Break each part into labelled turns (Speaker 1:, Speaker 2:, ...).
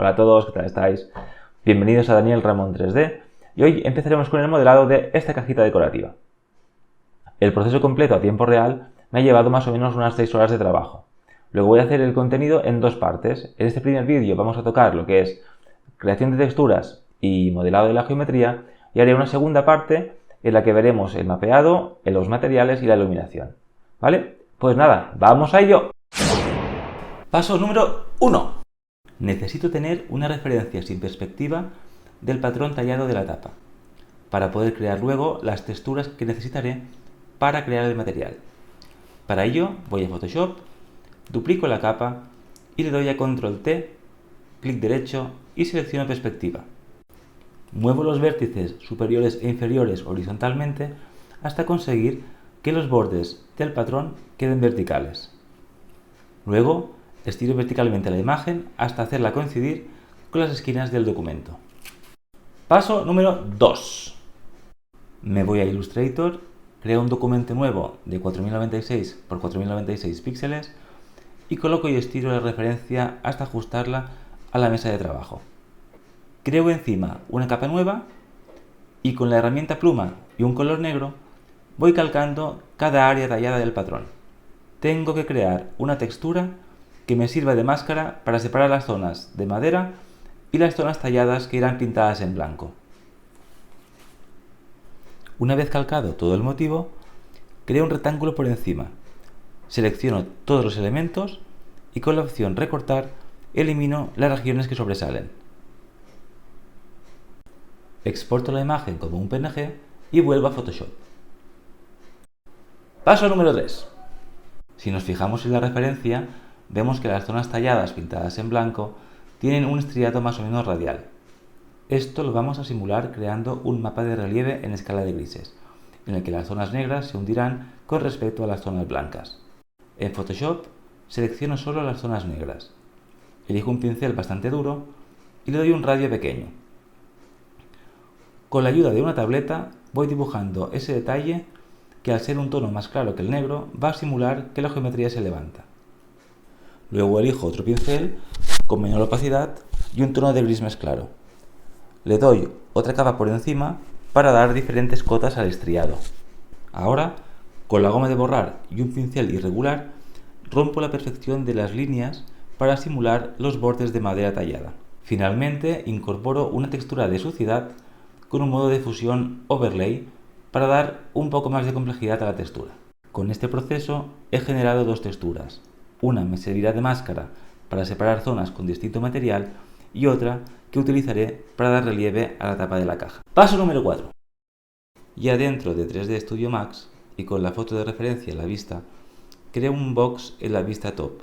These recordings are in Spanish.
Speaker 1: Hola a todos, ¿qué tal estáis? Bienvenidos a Daniel Ramón 3D y hoy empezaremos con el modelado de esta cajita decorativa. El proceso completo a tiempo real me ha llevado más o menos unas 6 horas de trabajo. Luego voy a hacer el contenido en dos partes. En este primer vídeo vamos a tocar lo que es creación de texturas y modelado de la geometría y haré una segunda parte en la que veremos el mapeado, los materiales y la iluminación. ¿Vale? Pues nada, ¡vamos a ello! Paso número 1. Necesito tener una referencia sin perspectiva del patrón tallado de la tapa, para poder crear luego las texturas que necesitaré para crear el material. Para ello voy a Photoshop, duplico la capa y le doy a Control T, clic derecho y selecciono perspectiva. Muevo los vértices superiores e inferiores horizontalmente hasta conseguir que los bordes del patrón queden verticales. Luego estiro verticalmente la imagen hasta hacerla coincidir con las esquinas del documento. Paso número 2. Me voy a Illustrator, creo un documento nuevo de 4096 x 4096 píxeles y coloco y estiro la referencia hasta ajustarla a la mesa de trabajo. Creo encima una capa nueva y con la herramienta pluma y un color negro voy calcando cada área tallada del patrón. Tengo que crear una textura que me sirva de máscara para separar las zonas de madera y las zonas talladas que irán pintadas en blanco. Una vez calcado todo el motivo, creo un rectángulo por encima. Selecciono todos los elementos y con la opción recortar elimino las regiones que sobresalen. Exporto la imagen como un PNG y vuelvo a Photoshop. Paso número 3. Si nos fijamos en la referencia, vemos que las zonas talladas pintadas en blanco tienen un estriado más o menos radial. Esto lo vamos a simular creando un mapa de relieve en escala de grises, en el que las zonas negras se hundirán con respecto a las zonas blancas. En Photoshop selecciono solo las zonas negras. Elijo un pincel bastante duro y le doy un radio pequeño. Con la ayuda de una tableta voy dibujando ese detalle que al ser un tono más claro que el negro va a simular que la geometría se levanta. Luego elijo otro pincel con menor opacidad y un tono de gris más claro. Le doy otra capa por encima para dar diferentes cotas al estriado. Ahora, con la goma de borrar y un pincel irregular, rompo la perfección de las líneas para simular los bordes de madera tallada. Finalmente, incorporo una textura de suciedad con un modo de fusión overlay para dar un poco más de complejidad a la textura. Con este proceso he generado dos texturas. Una me servirá de máscara para separar zonas con distinto material y otra que utilizaré para dar relieve a la tapa de la caja. Paso número 4. Ya dentro de 3D Studio Max y con la foto de referencia en la vista, creo un box en la vista top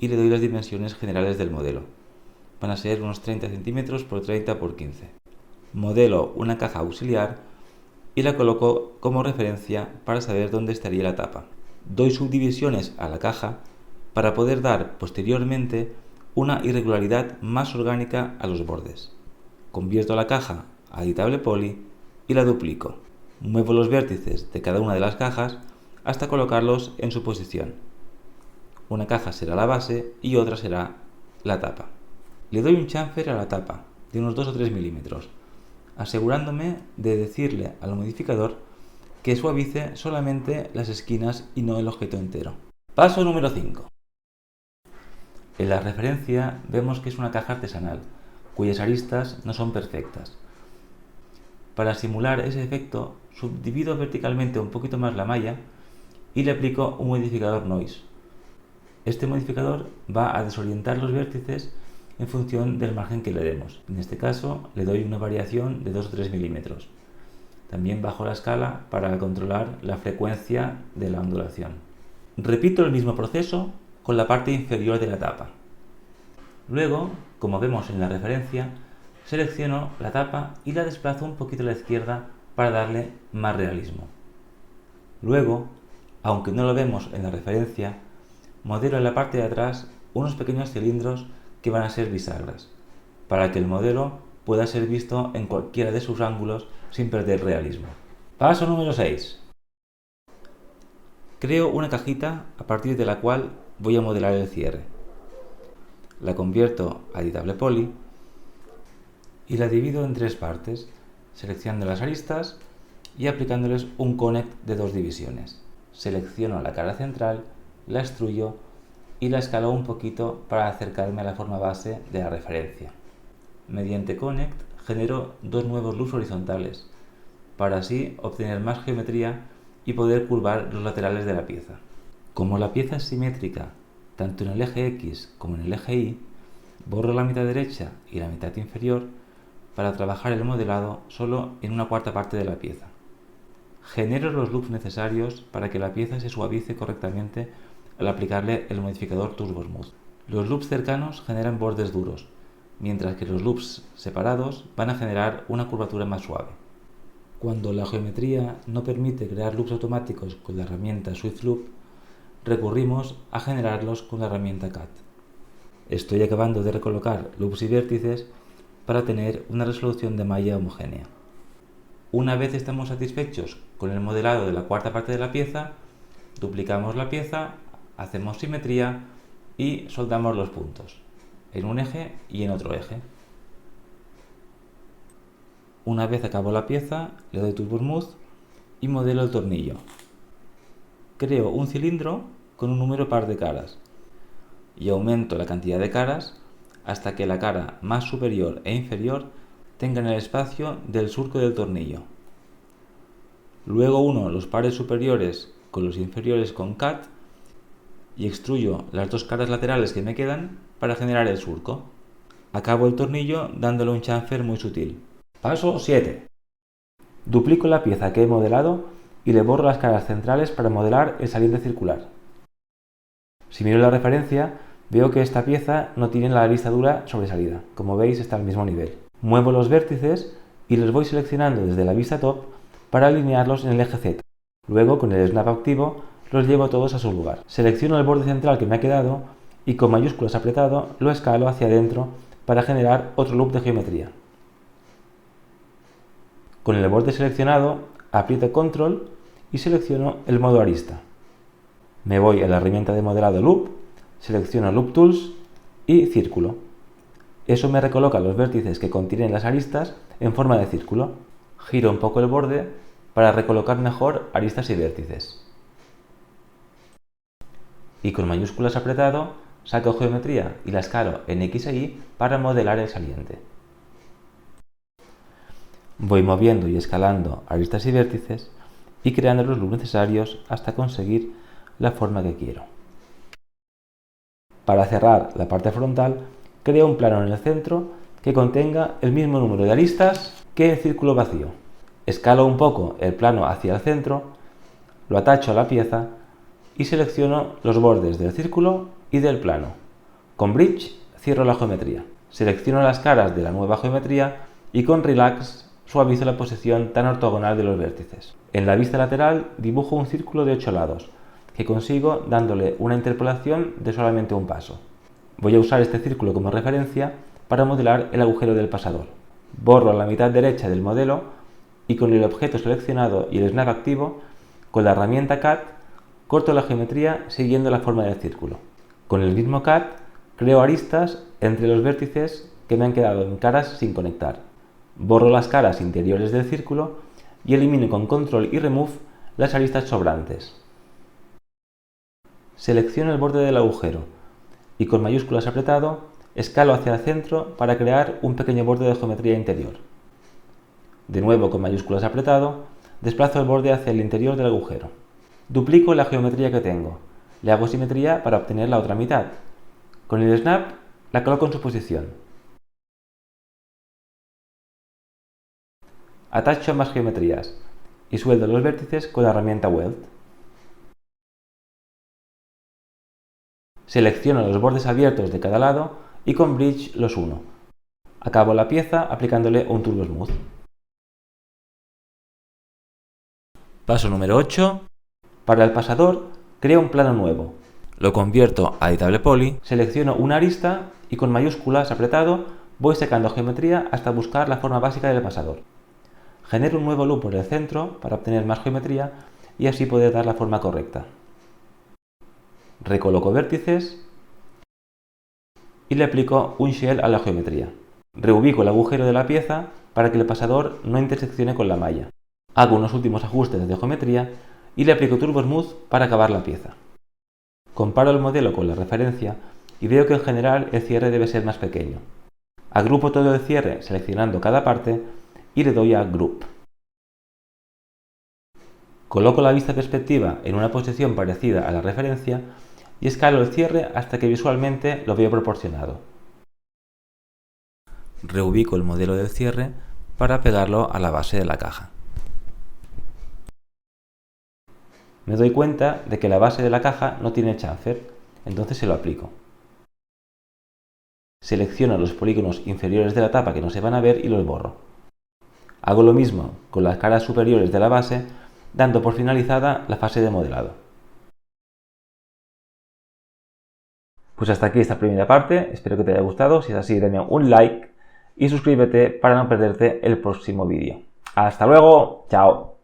Speaker 1: y le doy las dimensiones generales del modelo. Van a ser unos 30 cm por 30 por 15. Modelo una caja auxiliar y la coloco como referencia para saber dónde estaría la tapa. Doy subdivisiones a la caja para poder dar posteriormente una irregularidad más orgánica a los bordes. Convierto la caja a editable poly y la duplico. Muevo los vértices de cada una de las cajas hasta colocarlos en su posición. Una caja será la base y otra será la tapa. Le doy un chamfer a la tapa de unos 2 o 3 milímetros, asegurándome de decirle al modificador que suavice solamente las esquinas y no el objeto entero. Paso número 5. En la referencia vemos que es una caja artesanal, cuyas aristas no son perfectas. Para simular ese efecto, subdivido verticalmente un poquito más la malla y le aplico un modificador Noise. Este modificador va a desorientar los vértices en función del margen que le demos. En este caso le doy una variación de 2 o 3 milímetros. También bajo la escala para controlar la frecuencia de la ondulación. Repito el mismo proceso con la parte inferior de la tapa. Luego, como vemos en la referencia, selecciono la tapa y la desplazo un poquito a la izquierda para darle más realismo. Luego, aunque no lo vemos en la referencia, modelo en la parte de atrás unos pequeños cilindros que van a ser bisagras, para que el modelo pueda ser visto en cualquiera de sus ángulos sin perder realismo. Paso número 6. Creo una cajita a partir de la cual voy a modelar el cierre. la convierto a editable poly y la divido en tres partes, seleccionando las aristas y aplicándoles un connect de dos divisiones. Selecciono la cara central, la extruyo y la escalo un poquito para acercarme a la forma base de la referencia. Mediante connect genero dos nuevos loops horizontales, para así obtener más geometría y poder curvar los laterales de la pieza. Como la pieza es simétrica tanto en el eje X como en el eje Y, borro la mitad derecha y la mitad inferior para trabajar el modelado solo en una cuarta parte de la pieza. Genero los loops necesarios para que la pieza se suavice correctamente al aplicarle el modificador Turbo Smooth. Los loops cercanos generan bordes duros, mientras que los loops separados van a generar una curvatura más suave. Cuando la geometría no permite crear loops automáticos con la herramienta Swift Loop, recurrimos a generarlos con la herramienta CAD. Estoy acabando de recolocar loops y vértices para tener una resolución de malla homogénea. Una vez estamos satisfechos con el modelado de la cuarta parte de la pieza, duplicamos la pieza, hacemos simetría y soldamos los puntos, en un eje y en otro eje. Una vez acabo la pieza, le doy Turbo Smooth y modelo el tornillo. Creo un cilindro con un número par de caras y aumento la cantidad de caras hasta que la cara más superior e inferior tengan el espacio del surco del tornillo. Luego uno los pares superiores con los inferiores con CAD y extruyo las dos caras laterales que me quedan para generar el surco. Acabo el tornillo dándole un chamfer muy sutil. Paso 7. Duplico la pieza que he modelado y le borro las caras centrales para modelar el saliente circular. Si miro la referencia, veo que esta pieza no tiene la aristadura sobresalida. Como veis, está al mismo nivel. Muevo los vértices y los voy seleccionando desde la vista top para alinearlos en el eje Z. Luego, con el snap activo, los llevo todos a su lugar. Selecciono el borde central que me ha quedado y con mayúsculas apretado lo escalo hacia adentro para generar otro loop de geometría. Con el borde seleccionado, aprieto Control y selecciono el modo arista. Me voy a la herramienta de modelado Loop, selecciono Loop Tools y Círculo. Eso me recoloca los vértices que contienen las aristas en forma de círculo. Giro un poco el borde para recolocar mejor aristas y vértices. Y con mayúsculas apretado, saco geometría y la escalo en X e Y para modelar el saliente. Voy moviendo y escalando aristas y vértices y creando los loops necesarios hasta conseguir la forma que quiero. Para cerrar la parte frontal, creo un plano en el centro que contenga el mismo número de aristas que el círculo vacío. Escalo un poco el plano hacia el centro, lo atacho a la pieza y selecciono los bordes del círculo y del plano. Con Bridge cierro la geometría. Selecciono las caras de la nueva geometría y con Relax suavizo la posición tan ortogonal de los vértices. En la vista lateral dibujo un círculo de 8 lados, que consigo dándole una interpolación de solamente un paso. Voy a usar este círculo como referencia para modelar el agujero del pasador. Borro la mitad derecha del modelo y con el objeto seleccionado y el snap activo, con la herramienta CAD, corto la geometría siguiendo la forma del círculo. Con el mismo CAD, creo aristas entre los vértices que me han quedado en caras sin conectar. Borro las caras interiores del círculo y elimino con Control y Remove las aristas sobrantes. Selecciono el borde del agujero y con mayúsculas apretado escalo hacia el centro para crear un pequeño borde de geometría interior. De nuevo con mayúsculas apretado desplazo el borde hacia el interior del agujero. Duplico la geometría que tengo. Le hago simetría para obtener la otra mitad. Con el snap la coloco en su posición. Atacho ambas geometrías y sueldo los vértices con la herramienta Weld. Selecciono los bordes abiertos de cada lado y con Bridge los uno. Acabo la pieza aplicándole un Turbo Smooth. Paso número 8. Para el pasador, creo un plano nuevo. Lo convierto a editable poly, selecciono una arista y con mayúsculas apretado voy secando geometría hasta buscar la forma básica del pasador. Genero un nuevo loop por el centro para obtener más geometría y así poder dar la forma correcta. Recoloco vértices y le aplico un shell a la geometría. Reubico el agujero de la pieza para que el pasador no interseccione con la malla. Hago unos últimos ajustes de geometría y le aplico Turbo Smooth para acabar la pieza. Comparo el modelo con la referencia y veo que en general el cierre debe ser más pequeño. Agrupo todo el cierre seleccionando cada parte y le doy a Group. Coloco la vista perspectiva en una posición parecida a la referencia y escalo el cierre hasta que visualmente lo veo proporcionado. Reubico el modelo del cierre para pegarlo a la base de la caja. Me doy cuenta de que la base de la caja no tiene chamfer, entonces se lo aplico. Selecciono los polígonos inferiores de la tapa que no se van a ver y los borro. Hago lo mismo con las caras superiores de la base, dando por finalizada la fase de modelado. Pues hasta aquí esta primera parte, espero que te haya gustado, si es así dame un like y suscríbete para no perderte el próximo vídeo. ¡Hasta luego! ¡Chao!